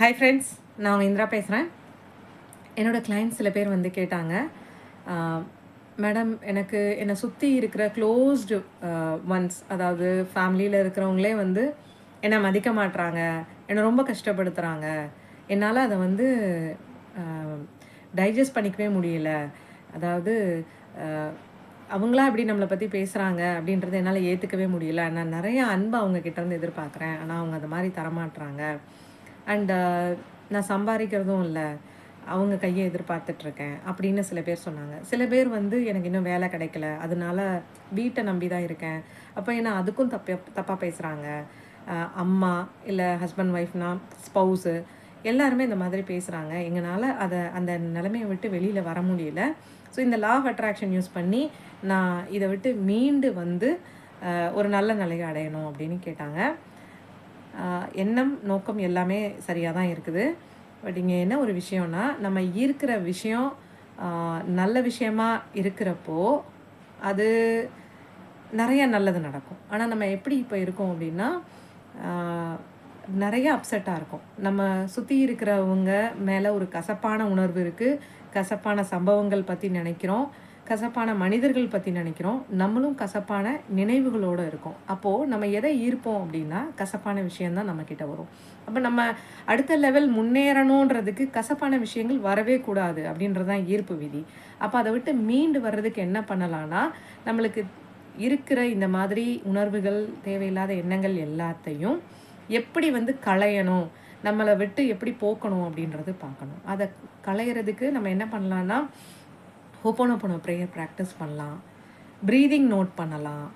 Hi friends, நான் உங்கள் இந்திரா பேசுகிறேன். என்னோடய கிளைண்ட்ஸ் சில பேர் வந்து கேட்டாங்க, மேடம் எனக்கு என்னை சுற்றி இருக்கிற க்ளோஸ்டு ஒன்ஸ், அதாவது ஃபேமிலியில் இருக்கிறவங்களே வந்து என்னை மதிக்க மாட்றாங்க, என்னை ரொம்ப கஷ்டப்படுத்துகிறாங்க, என்னால் அதை வந்து டைஜஸ்ட் பண்ணிக்கவே முடியல. அதாவது அவங்களா எப்படி நம்மளை பற்றி பேசுகிறாங்க அப்படின்றத என்னால் ஏற்றுக்கவே முடியல. நான் நிறைய அன்பை அவங்கக்கிட்டேருந்து எதிர்பார்க்குறேன், ஆனால் அவங்க அது மாதிரி தரமாட்டுறாங்க. அண்டு நான் சம்பாதிக்கிறதும் இல்லை, அவங்க கையை எதிர்பார்த்துட்ருக்கேன் அப்படின்னு சில பேர் சொன்னாங்க. சில பேர் வந்து எனக்கு இன்னும் வேலை கிடைக்கல, அதனால வீட்டை நம்பி தான் இருக்கேன். அப்போ ஏன்னா அதுக்கும் தப்பாக பேசுகிறாங்க. அம்மா இல்லை ஹஸ்பண்ட் ஒய்ஃப்னா ஸ்பௌஸு எல்லாருமே இந்த மாதிரி பேசுகிறாங்க. எங்களால் அந்த நிலைமையை விட்டு வெளியில் வர முடியல. ஸோ இந்த லா ஆஃப் அட்ராக்ஷன் யூஸ் பண்ணி நான் இதை விட்டு மீண்டு வந்து ஒரு நல்ல நிலையை அடையணும் அப்படின்னு கேட்டாங்க. எண்ணம் நோக்கம் எல்லாமே சரியாக தான் இருக்குது. பட் இங்கே என்ன ஒரு விஷயம்னா, நம்ம ஈர்க்கிற விஷயம் நல்ல விஷயமா இருக்கிறப்போ அது நிறைய நல்லது நடக்கும். ஆனால் நம்ம எப்படி இப்போ இருக்கோம் அப்படின்னா, நிறைய அப்செட்டாக இருக்கும். நம்ம சுற்றி இருக்கிறவங்க மேலே ஒரு கசப்பான உணர்வு இருக்குது, கசப்பான சம்பவங்கள் பற்றி நினைக்கிறோம், கசப்பான மனிதர்கள் பற்றி நினைக்கிறோம், நம்மளும் கசப்பான நினைவுகளோடு இருக்கோம். அப்போது நம்ம எதை ஈர்ப்போம் அப்படின்னா கசப்பான விஷயந்தான் நம்மக்கிட்ட வரும். அப்போ நம்ம அடுத்த லெவல் முன்னேறணுன்றதுக்கு கசப்பான விஷயங்கள் வரவே கூடாது அப்படின்றது தான் ஈர்ப்பு விதி. அப்போ அதை விட்டு மீண்டு வர்றதுக்கு என்ன பண்ணலான்னா, நம்மளுக்கு இருக்கிற இந்த மாதிரி உணர்வுகள், தேவையில்லாத எண்ணங்கள் எல்லாத்தையும் எப்படி வந்து களையணும், நம்மளை விட்டு எப்படி போக்கணும் அப்படின்றது பார்க்கணும். அதை களையிறதுக்கு நம்ம என்ன பண்ணலான்னா, ஹோப்போனோபோனோ ப்ரேயர் ப்ராக்டிஸ் பண்ணலாம், ப்ரீதிங் நோட் பண்ணலாம்.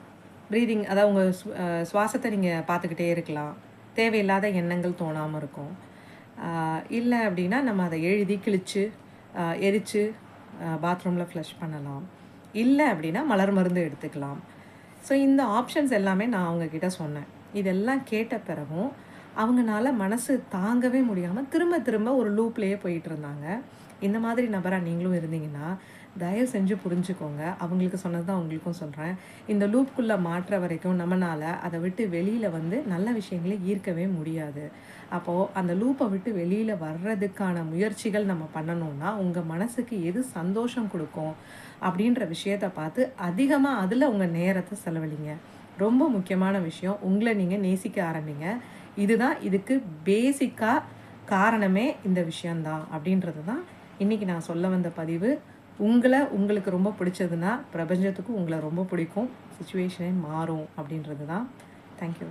ப்ரீதிங் அதாவது உங்கள் சுவாசத்தை நீங்கள் பார்த்துக்கிட்டே இருக்கலாம், தேவையில்லாத எண்ணங்கள் தோணாமல் இருக்கும். இல்லை அப்படின்னா நம்ம அதை எழுதி கிழித்து எரித்து பாத்ரூமில் ஃப்ளஷ் பண்ணலாம். இல்லை அப்படின்னா மலர் மருந்து எடுத்துக்கலாம். ஸோ இந்த ஆப்ஷன்ஸ் எல்லாமே நான் அவங்கக்கிட்ட சொன்னேன். இதெல்லாம் கேட்ட பிறகும் அவங்களால மனசு தாங்கவே முடியாமல் திரும்ப திரும்ப ஒரு லூப்லேயே போயிட்டு இருந்தாங்க. இந்த மாதிரி நபராக நீங்களும் இருந்தீங்கன்னா தயவு செஞ்சு புரிஞ்சுக்கோங்க. அவங்களுக்கு சொன்னது தான் அவங்களுக்கும் சொல்கிறேன். இந்த லூப்புக்குள்ளே மாற்ற வரைக்கும் நம்மளால் அதை விட்டு வெளியில் வந்து நல்ல விஷயங்களை ஈர்க்கவே முடியாது. அப்போது அந்த லூப்பை விட்டு வெளியில் வர்றதுக்கான முயற்சிகள் நம்ம பண்ணணும்னா, உங்கள் மனசுக்கு எது சந்தோஷம் கொடுக்கும் அப்படின்ற விஷயத்தை பார்த்து அதிகமாக அதில் உங்கள் நேரத்தை செலவழிங்க. ரொம்ப முக்கியமான விஷயம், உங்களை நீங்கள் நேசிக்க ஆரம்பிங்க. இதுதான் இதுக்கு பேசிக்காக காரணமே இந்த விஷயந்தான் அப்படின்றது தான் இன்றைக்கி நான் சொல்ல வந்த பதிவு. உங்களுக்கு ரொம்ப பிடிச்சதுன்னா பிரபஞ்சத்துக்கும் உங்களை ரொம்ப பிடிக்கும், சிச்சுவேஷனே மாறும் அப்படின்றது தான். தேங்க்யூ.